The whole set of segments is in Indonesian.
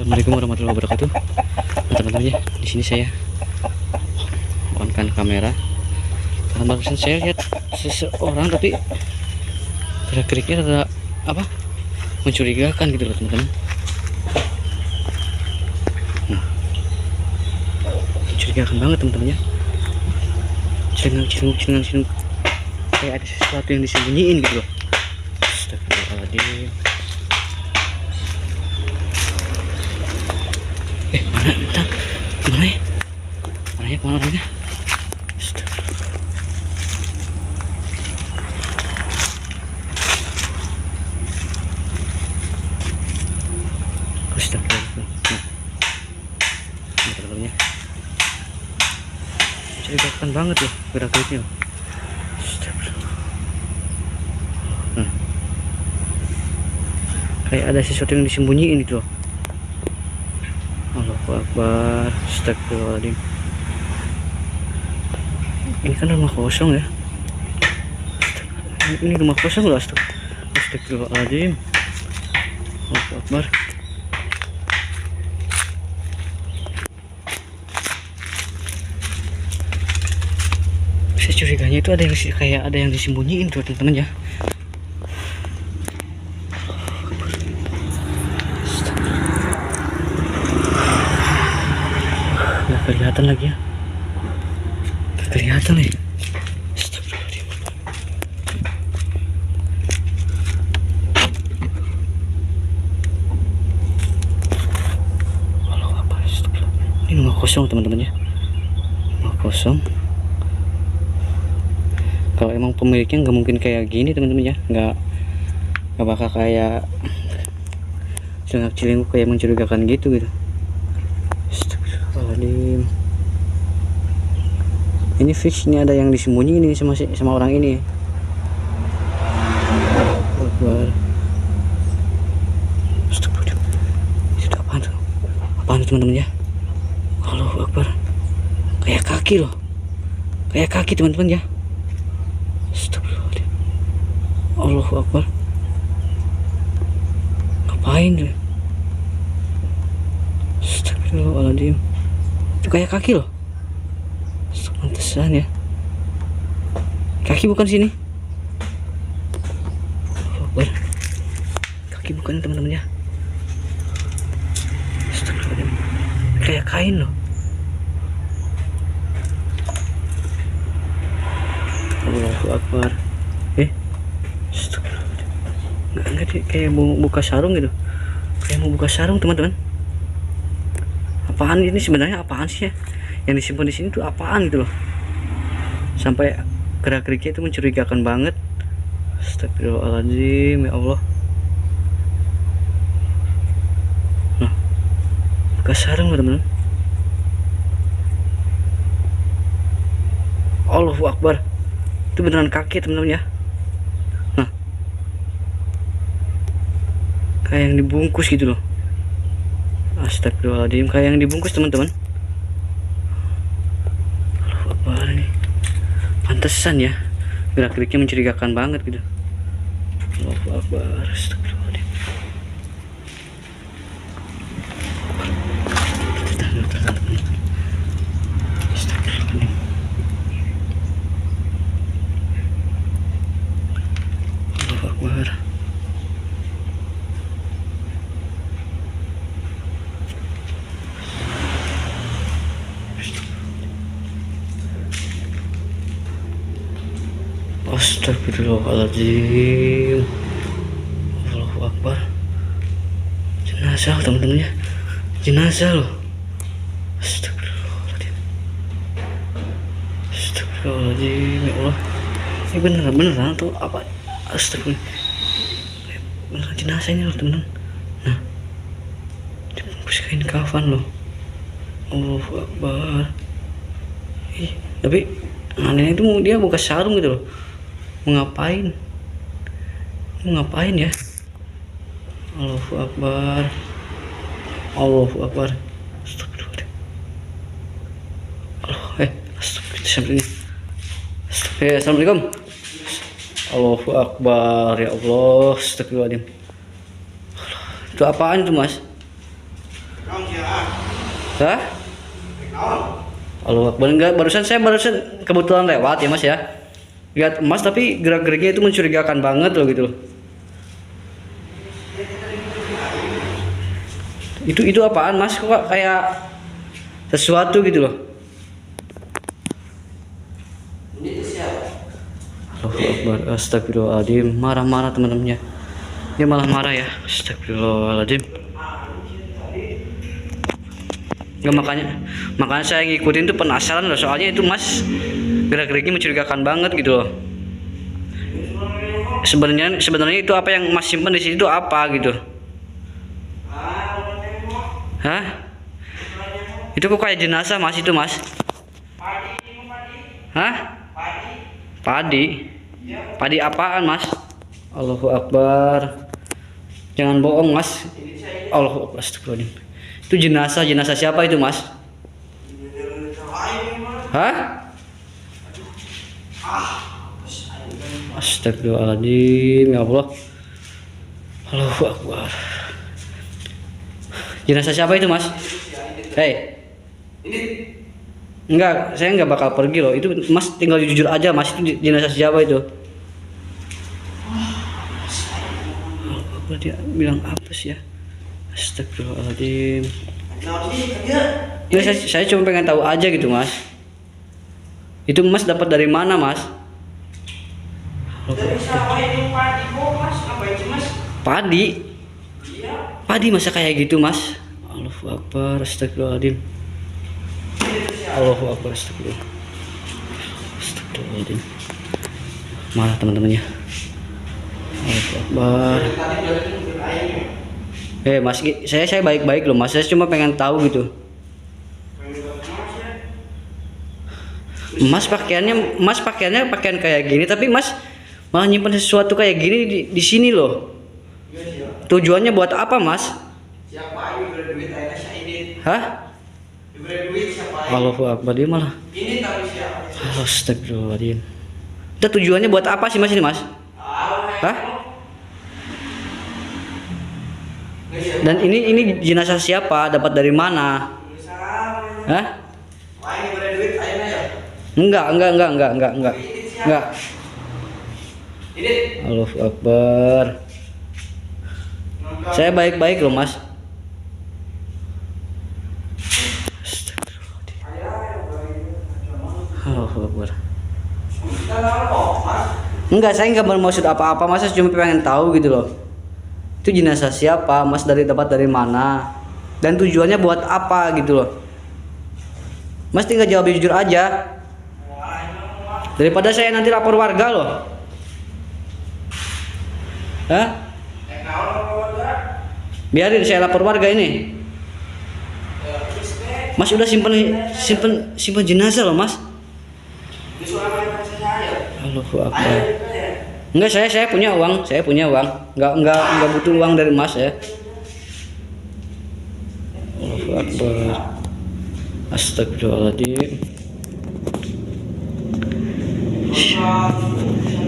Assalamualaikum warahmatullahi wabarakatuh. Teman-teman ya, di sini saya on kan kamera. Barusan saya lihat seseorang tapi gerak-geriknya ada apa? Mencurigakan gitu loh teman-teman. Mencurigakan banget teman-teman ya. Cengang, kayak ada sesuatu yang disembunyiin gitu loh. Astagfirullahaladzim. Mana? Bentar. Mana ya? Mana orangnya? Astagfirullahaladzim. Mencurigakan banget loh gerak-geriknya. Kayak ada sesuatu yang disembunyiin gitu loh. Allahu Akbar. Astagfirullahaladzim. Ini kan rumah kosong ya. Ini rumah kosong loh. Astagfirullahaladzim. Allahu Akbar. Saya curiganya itu ada yang kayak ada yang disembunyiin tuh teman-teman ya. Nggak kelihatan lagi ya. Nggak kelihatan nih. Astagfirullahaladzim. Halo apa? Astagfirullahaladzim. Ini rumah kosong teman-teman ya. Rumah kosong. Kalau emang pemiliknya nggak mungkin kayak gini teman-teman ya, nggak bakal kayak celingak-celinguk kayak mencurigakan gitu. Astagfirullahaladzim. Ini fix, ini ada yang disembunyi ini sama orang ini. Akbar. Astagfirullahaladzim. Itu apaan tuh? Apaan teman-teman ya? Allahu Akbar. Kayak kaki loh. Kayak kaki teman-teman ya. Astagfirullahaladzim. Allahu Akbar. Ngapain tuh? Astagfirullahaladzim. Itu kayak kaki loh. Pantesan ya. Kaki bukan sini. Allahu Akbar. Kaki bukan teman-teman ya. Astagfirullahaladzim. Kayak kain loh. Allahu Akbar. Enggak deh, kayak mau buka sarung gitu. Kayak mau buka sarung teman-teman. Apaan ini sebenarnya, apaan sih ya? Yang disimpan di sini tuh apaan gitu loh. Sampai gerak-geriknya itu mencurigakan banget. Astagfirullahaladzim, ya Allah. Nah, buka sarung teman-teman. Allahu Akbar. Itu beneran kaki teman-teman ya. Nah, kayak yang dibungkus gitu loh. Astagfirullahaladzim, kayak yang dibungkus teman-teman. Allahu Akbar nih. Pantesan ya gerak-geriknya mencurigakan banget gitu. Allahu Akbar. Astagfirullahaladzim. Astagfirullahaladzim. Allahu Akbar. Astagfirullahaladzim. Allahu Akbar. Jenazah teman-teman ya. Jenazah loh. Astagfirullahaladzim. Astagfirullahaladzim, ya Allah. Ini beneran tuh apa? Astagfirullah. Beneran jenazah ini loh teman-teman. Nah, dibungkus kain kafan loh. Allahu Akbar. Tapi anehnya itu dia buka sarung gitu loh. Mau ngapain ya? Allahu Akbar. Allahu Akbar. Astagfirullahaladzim. Assalamualaikum. Allahu Akbar, ya Allah. Astagfirullahaladzim. Itu apaan itu mas? Hah? Allah Akbar. Enggak, saya barusan kebetulan lewat ya Mas ya. Lihat Mas tapi gerak-geriknya itu mencurigakan banget loh gitu loh. Itu apaan Mas? Kok kayak sesuatu gitu loh. Allahu Akbar. Astagfirullahaladzim. Marah-marah teman-temannya. Dia malah marah ya. Astagfirullahaladzim. Nggak, makanya saya ngikutin tuh penasaran loh, soalnya itu Mas gerak-geriknya mencurigakan banget gitu loh. Sebenarnya itu apa yang Mas simpan di sini itu apa gitu? Hah? Itu kok kayak jenazah Mas itu Mas? Hah? Padi? Padi apaan Mas? Allahu Akbar. Jangan bohong Mas. Allahu Akbar. Astagfirullahaladzim. Itu jenazah siapa itu Mas? Hah? Astagfirullahaladzim, ya Allah. Allahu Akbar. Jenazah siapa itu Mas? Hei. Enggak, saya enggak bakal pergi loh. Itu Mas tinggal jujur aja Mas, itu jenazah siapa itu? Apa dia bilang apa sih ya? Astagfirullahaladzim. Ya, saya cuma pengen tahu aja gitu Mas. Itu Mas dapat dari mana Mas? Dari sawah itu padi Mas, apa itu Mas? Padi? Iya. Padi masa kayak gitu Mas? Allahu Akbar, astagfirullahaladzim. Allahu Akbar, astagfirullahaladzim. Marah teman-temannya. Allahu Akbar. Mas, saya baik-baik loh Mas, saya cuma pengen tahu gitu. Mas pakaiannya pakaian kayak gini, tapi Mas malah nyimpan sesuatu kayak gini di sini loh. Tujuannya buat apa Mas? Siapa yang diberi duit aja saya ini? Hah? Diberi duit siapa? Allahu Akbar, dia malah. Ini tapi siapa? Astagfirullahaladzim. Itu tujuannya buat apa sih Mas ini Mas? Hah? Dan ini jenazah siapa? Dapat dari mana? Hah? Enggak. Allahu Akbar. Saya baik-baik loh Mas. Allahu Akbar. Enggak, saya enggak bermaksud apa-apa Mas, saya cuma pengen tahu gitu loh. Itu jenazah siapa, Mas dapat dari mana, dan tujuannya buat apa gitu loh. Mas tinggal jawab jujur aja, daripada saya nanti lapor warga loh. Hah? Biarin saya lapor warga ini. Mas udah simpen jenazah loh Mas. Allahu Akbar. Enggak, saya punya uang, enggak butuh uang dari Mas ya. Allahu Akbar. Astagfirullahaladzim.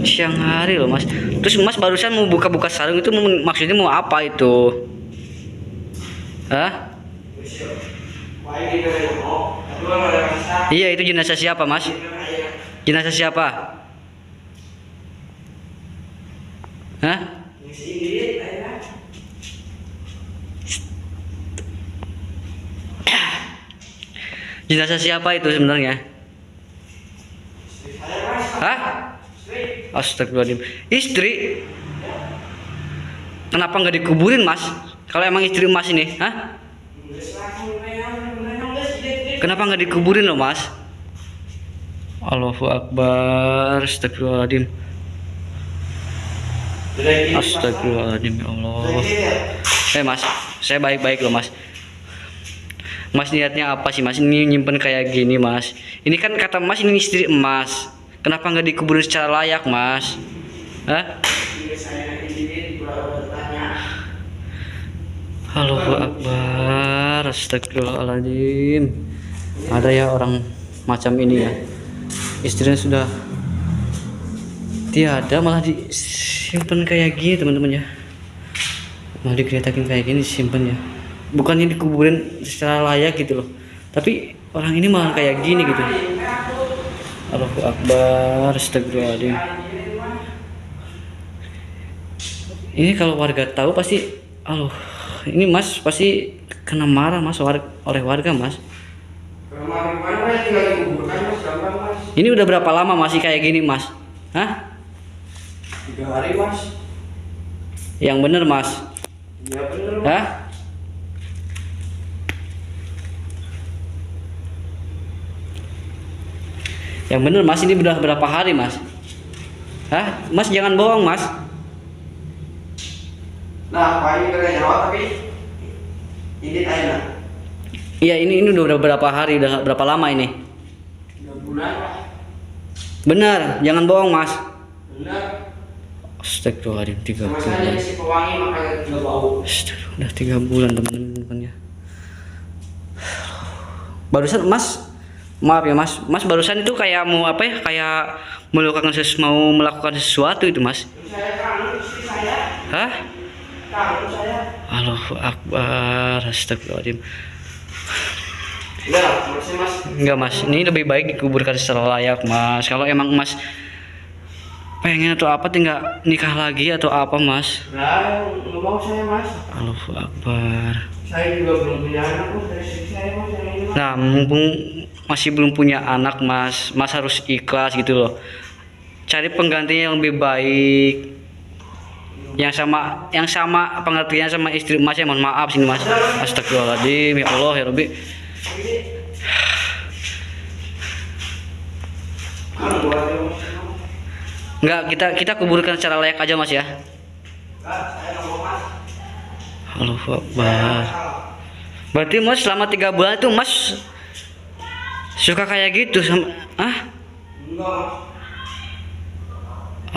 Siang hari loh Mas. Terus Mas barusan mau buka-buka sarung itu maksudnya mau apa itu? Hah? Iya, itu jenazah siapa Mas? Jenazah siapa? Hah? Jenazah siapa itu sebenarnya? Hah? Astagfirullahaladzim. Istri? Kenapa nggak dikuburin Mas? Kalau emang istri Mas ini, hah? Kenapa nggak dikuburin loh Mas? Allahu Akbar. Astagfirullahaladzim. Astagfirullahaladzim, ya Allah. Mas, saya baik-baik loh Mas. Mas niatnya apa sih Mas? Ini nyimpen kayak gini Mas. Ini kan kata Mas ini istri Mas. Kenapa nggak dikuburin secara layak Mas? Hah? Allahu Akbar. Astagfirullahaladzim. Ada ya orang macam ini ya. Istrinya sudah tiada malah disimpan kayak gini teman-teman ya. Malah dikeretakin kayak gini disimpan ya. bukannya dikuburin secara layak gitu loh, tapi orang ini malah kayak gini gitu. Allahu Akbar, astagfirullahaladzim. Ini kalau warga tahu pasti, ini mas pasti kena marah mas oleh warga mas. Ini udah berapa lama masih kayak gini mas? Hah? 3 hari mas. Yang bener mas? Iya bener mas. Hah? Yang bener mas, ini udah berapa hari mas? Hah? Mas jangan bohong mas. Nah, Pak ini kagak nyawa tapi ini aina. Iya ini udah berapa hari, udah berapa lama ini? 3 bulan lah. Bener, jangan bohong mas. Bener. Astagfirullahaladzim, 3 Sama saya bulan. si pewangi makanya nggak bau. Astagfirullah, udah 3 bulan teman-teman ya. Barusan mas, maaf ya mas, barusan itu kayak mau apa ya, kayak mau melakukan sesuatu itu mas. Saya kangen istri saya. Hah? Kangen saya. Allahu Akbar, astagfirullahaladzim. Udah, makasih mas. Enggak mas, ini lebih baik dikuburkan secara layak mas. Kalau emang mas pengen atau apa, tinggal nikah lagi atau apa mas. Nah, nggak mau saya mas. Allahu Akbar. Saya juga belum punya anak mas, dari istri saya mas yang ini mas. Nah mumpung masih belum punya anak mas harus ikhlas gitu loh. Cari penggantinya yang lebih baik, yang sama pengertian sama istri mas ya. Mohon maaf sini mas. Astagfirullahaladzim, ya Allah ya Rabbi. Kan gua aja mas. Enggak, kita kuburkan secara layak aja mas ya. Enggak, saya nggak mau mas. Allahu Akbar. Berarti mas selama 3 bulan itu mas suka kayak gitu sama Enggak mas.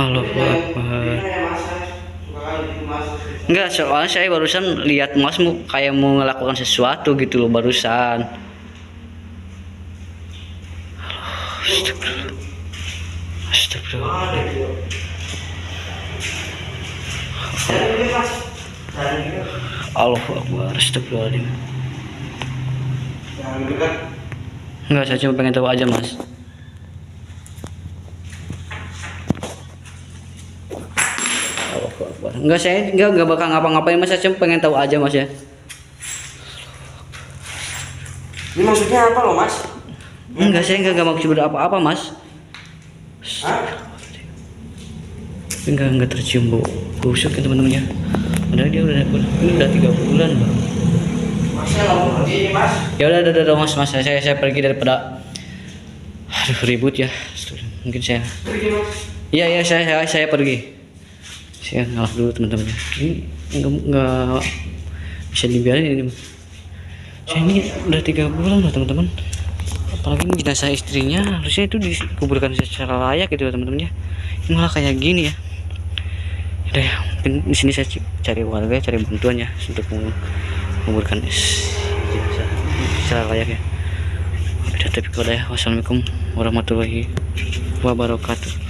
Allahu Akbar. Ini ya mas, saya suka kayak gitu mas. Enggak, soalnya saya barusan lihat mas kayak mau melakukan sesuatu gitu loh barusan. Astagfirullah. Ada dia. Saya ini mas. Saya ini. Allahu Akbar, astagfirullahaladzim. Jangan dekat. Enggak, saya cuma pengen tahu aja mas. Allahu Akbar. Enggak, saya enggak bakal ngapa-ngapain mas, saya cuma pengen tahu aja mas ya. Ini maksudnya apa loh mas? Enggak, saya enggak mau coba apa-apa mas. Hah? Enggak tercium bau busuk ya teman-teman ya. Padahal dia ini udah 3 bulan loh. Masnya nggak mau pergi ini mas? Ya udah mas, saya pergi daripada ribut ya. Mungkin saya Pergi mas. iya saya pergi. Saya ngalah dulu teman-teman ya. Ini enggak bisa dibiarin ini. Saya ini udah 3 bulan loh teman-teman. Apalagi ini jenazah istrinya, harusnya itu dikuburkan secara layak gitu ya teman-teman ya. Ini malah kayak gini ya. Udah ya, mungkin di sini saya cari warga, cari bantuan ya untuk menguburkan jenazah secara layak ya. Tapi kalau ya, wassalamualaikum warahmatullahi wabarakatuh.